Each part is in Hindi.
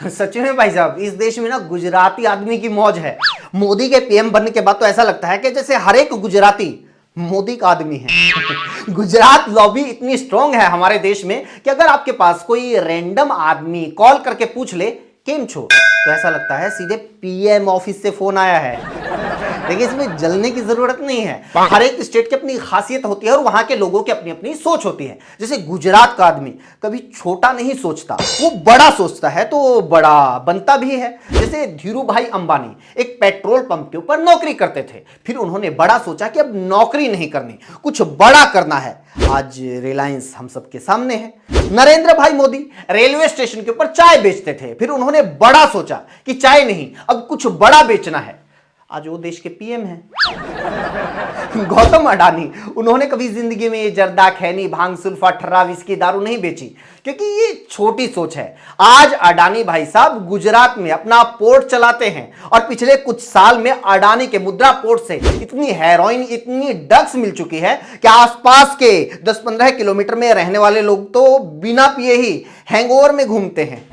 सच में भाई साहब, इस देश में ना गुजराती आदमी की मौज है। मोदी के पीएम बनने के बाद तो ऐसा लगता है कि जैसे हर एक गुजराती मोदी का आदमी है। गुजरात लॉबी इतनी स्ट्रांग है हमारे देश में कि अगर आपके पास कोई रैंडम आदमी कॉल करके पूछ ले केम छो, तो ऐसा लगता है सीधे पीएम ऑफिस से फोन आया है। देखिए, इसमें जलने की जरूरत नहीं है। हर एक स्टेट की अपनी खासियत होती है और वहां के लोगों की अपनी अपनी सोच होती है। जैसे गुजरात का आदमी कभी छोटा नहीं सोचता, वो बड़ा सोचता है तो बड़ा बनता भी है। जैसे धीरू भाई अंबानी एक पेट्रोल पंप के ऊपर नौकरी करते थे, फिर उन्होंने बड़ा सोचा कि अब नौकरी नहीं करनी, कुछ बड़ा करना है। आज रिलायंस हम सबके सामने है। नरेंद्र भाई मोदी रेलवे स्टेशन के ऊपर चाय बेचते थे, फिर उन्होंने बड़ा सोचा कि चाय नहीं, अब कुछ बड़ा बेचना है। आज वो देश के पीएम हैं। गौतम अडानी, उन्होंने कभी जिंदगी में जर्दा, खैनी, भांग, सुल्फा, ठर्रा, विस्की, दारू नहीं बेची, क्योंकि ये छोटी सोच है। आज अडानी भाई साहब गुजरात में अपना पोर्ट चलाते हैं और पिछले कुछ साल में अडानी के मुद्रा पोर्ट से इतनी हेरोइन, इतनी ड्रग्स मिल चुकी है कि आसपास के 10-15 किलोमीटर में रहने वाले लोग तो बिना पिए ही हैंगओवर में घूमते हैं।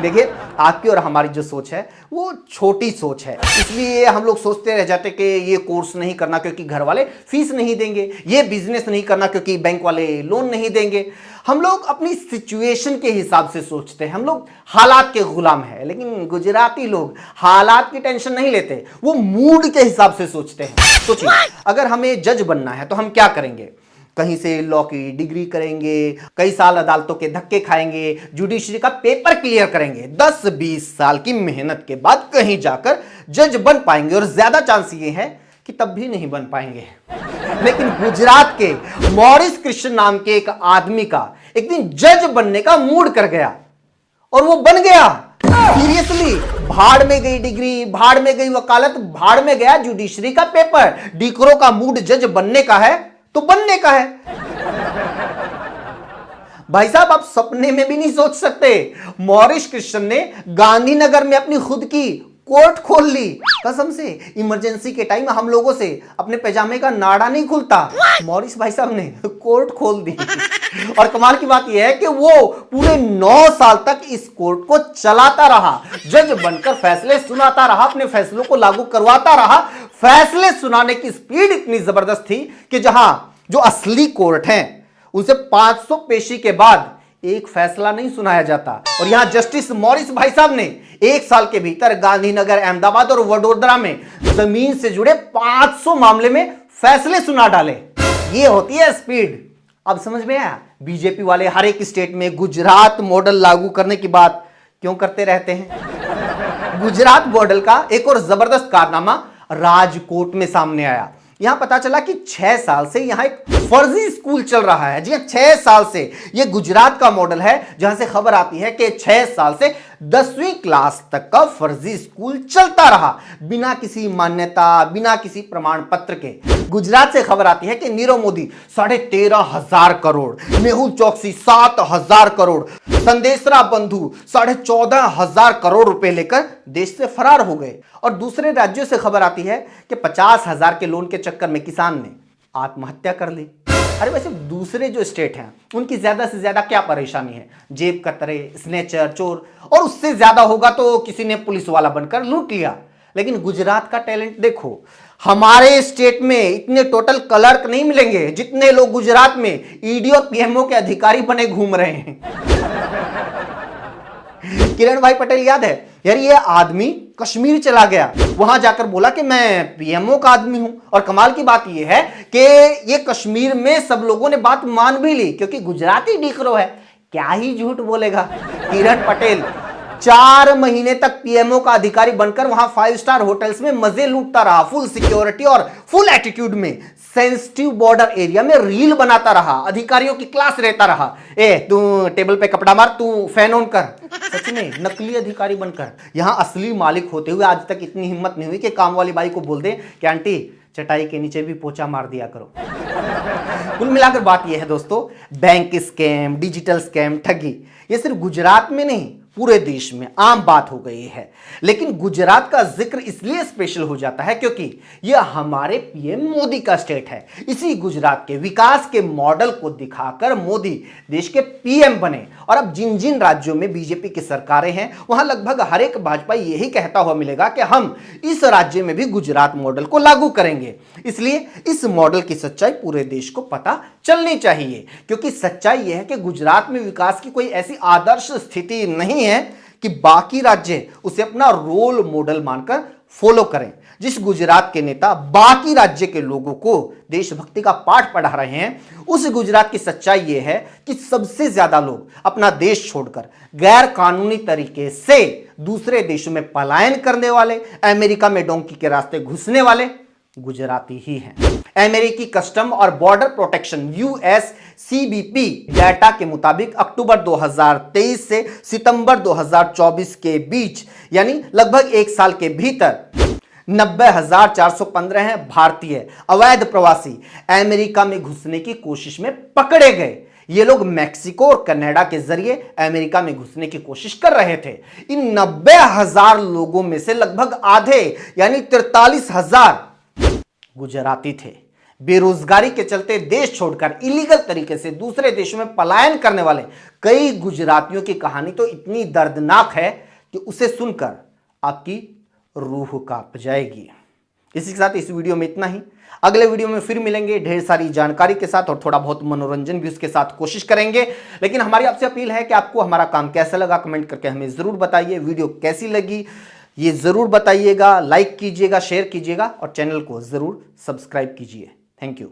देखिए, आपकी और हमारी जो सोच है वो छोटी सोच है, इसलिए हम लोग सोचते रह जाते कि ये कोर्स नहीं करना क्योंकि घर वाले फीस नहीं देंगे, ये बिजनेस नहीं करना क्योंकि बैंक वाले लोन नहीं देंगे। हम लोग अपनी सिचुएशन के हिसाब से सोचते हैं, हम लोग हालात के गुलाम हैं। लेकिन गुजराती लोग हालात की टेंशन नहीं लेते, वो मूड के हिसाब से सोचते हैं। सोचिए, अगर हमें जज बनना है तो हम क्या करेंगे? कहीं से लॉ की डिग्री करेंगे, कई साल अदालतों के धक्के खाएंगे, जुडिशरी का पेपर क्लियर करेंगे, 10-20 साल की मेहनत के बाद कहीं जाकर जज बन पाएंगे और ज्यादा चांस ये है कि तब भी नहीं बन पाएंगे। लेकिन गुजरात के मॉरिस कृष्ण नाम के एक आदमी का एक दिन जज बनने का मूड कर गया और वो बन गया। सीरियसली, भाड़ में गई डिग्री, भाड़ में गई वकालत, भाड़ में गया जुडिशरी का पेपर। डीकरो का मूड जज बनने का है तो बनने का है। भाई साहब, आप सपने में भी नहीं सोच सकते, मॉरिस कृष्ण ने गांधीनगर में अपनी खुद की कोर्ट खोल ली। कसम से, इमरजेंसी के टाइम हम लोगों से अपने पैजामे का नाड़ा नहीं खुलता, मॉरिस भाई साहब ने कोर्ट खोल दी। और कमाल की बात यह है कि वो पूरे 9 साल तक इस कोर्ट को चलाता रहा, जज बनकर फैसले सुनाता रहा, अपने फैसलों को लागू करवाता रहा। फैसले सुनाने की स्पीड इतनी जबरदस्त थी कि जहां जो असली कोर्ट हैं उनसे 500 पेशी के बाद एक फैसला नहीं सुनाया जाता, और यहां जस्टिस मॉरिस भाई साहब ने 1 साल के भीतर गांधीनगर, अहमदाबाद और वडोदरा में जमीन से जुड़े 500 मामले में फैसले सुना डाले। ये होती है स्पीड। अब समझ में आया बीजेपी वाले हर एक स्टेट में गुजरात मॉडल लागू करने की बात क्यों करते रहते हैं। गुजरात मॉडल का एक और जबरदस्त कारनामा राजकोट में सामने आया। यहां पता चला कि 6 साल से यहां एक फर्जी स्कूल चल रहा है। जी, 6 साल से। यह गुजरात का मॉडल है, जहां से खबर आती है कि 6 साल से 10वीं क्लास तक का फर्जी स्कूल चलता रहा, बिना किसी मान्यता, बिना किसी प्रमाण पत्र के। गुजरात से खबर आती है कि नीरव मोदी 13,500 करोड़, मेहुल चौकसी 7,000 करोड़, संदेशरा बंधु 14,500 करोड़ रुपए लेकर देश से फरार हो गए। और दूसरे राज्यों से खबर आती है कि 50,000 के लोन के चक्कर में किसान ने आत्महत्या कर ली। अरे वैसे दूसरे जो स्टेट हैं उनकी ज्यादा से ज्यादा क्या परेशानी है? जेब कतरे, स्नेचर, चोर, और उससे ज्यादा होगा तो किसी ने पुलिस वाला बनकर लूट लिया। लेकिन गुजरात का टैलेंट देखो, हमारे स्टेट में इतने टोटल क्लर्क नहीं मिलेंगे जितने लोग गुजरात में ईडी और पीएमओ के अधिकारी बने घूम रहे हैं। किरण भाई पटेल याद है यार, ये आदमी कश्मीर चला गया, वहां जाकर बोला कि मैं पीएमओ का आदमी हूं। और कमाल की बात यह है कि ये कश्मीर में सब लोगों ने बात मान भी ली, क्योंकि गुजराती डीकरो है, क्या ही झूठ बोलेगा। किरण पटेल 4 महीने तक पीएमओ का अधिकारी बनकर वहां 5 स्टार होटल्स में मजे लूटता रहा, फुल सिक्योरिटी और फुल एटीट्यूड में, सेंसिटिव बॉर्डर एरिया में रील बनाता रहा, अधिकारियों की क्लास रहता रहा। तू टेबल पे कपड़ा मार, तू फैन ऑन कर। सच में नकली अधिकारी बनकर यहां असली मालिक होते हुए आज तक इतनी हिम्मत नहीं हुई कि काम वाली बाई को बोल दे कि आंटी चटाई के नीचे भी पोछा मार दिया करो। कुल मिलाकर बात यह है दोस्तों, बैंक स्कैम, डिजिटल स्कैम, ठगी, ये सिर्फ गुजरात में नहीं पूरे देश में आम बात हो गई है। लेकिन गुजरात का जिक्र इसलिए स्पेशल हो जाता है क्योंकि यह हमारे पीएम मोदी का स्टेट है। इसी गुजरात के विकास के मॉडल को दिखाकर मोदी देश के पीएम बने और अब जिन जिन राज्यों में बीजेपी की सरकारें हैं वहां लगभग हर एक भाजपा यही कहता हुआ मिलेगा कि हम इस राज्य में भी गुजरात मॉडल को लागू करेंगे। इसलिए इस मॉडल की सच्चाई पूरे देश को पता चलनी चाहिए, क्योंकि सच्चाई यह है कि गुजरात में विकास की कोई ऐसी आदर्श स्थिति नहीं है कि बाकी राज्य उसे अपना रोल मॉडल मानकर फॉलो करें। जिस गुजरात के नेता बाकी राज्य के लोगों को देशभक्ति का पाठ पढ़ा रहे हैं, उस गुजरात की सच्चाई यह है कि सबसे ज्यादा लोग अपना देश छोड़कर गैर कानूनी तरीके से दूसरे देशों में पलायन करने वाले, अमेरिका में डोंकी के रास्ते घुसने वाले गुजराती ही हैं। अमेरिकी कस्टम और बॉर्डर प्रोटेक्शन USCBP डाटा के मुताबिक अक्टूबर 2023 से सितंबर 2024 के बीच यानी लगभग एक साल के भीतर 90,415 हैं भारतीय अवैध प्रवासी अमेरिका में घुसने की कोशिश में पकड़े गए। ये लोग मैक्सिको और कनाडा के जरिए अमेरिका में घुसने की कोशिश कर रहे थे। इन 90,000 लोगों में से लगभग आधे यानी 43,000 गुजराती थे। बेरोजगारी के चलते देश छोड़कर इलीगल तरीके से दूसरे देशों में पलायन करने वाले कई गुजरातियों की कहानी तो इतनी दर्दनाक है कि उसे सुनकर आपकी रूह कांप जाएगी। इसी के साथ इस वीडियो में इतना ही। अगले वीडियो में फिर मिलेंगे ढेर सारी जानकारी के साथ और थोड़ा बहुत मनोरंजन भी उसके साथ कोशिश करेंगे। लेकिन हमारी आपसे अपील है कि आपको हमारा काम कैसा लगा कमेंट करके हमें जरूर बताइए। वीडियो कैसी लगी ये जरूर बताइएगा, लाइक कीजिएगा, शेयर कीजिएगा और चैनल को जरूर सब्सक्राइब कीजिए। Thank you.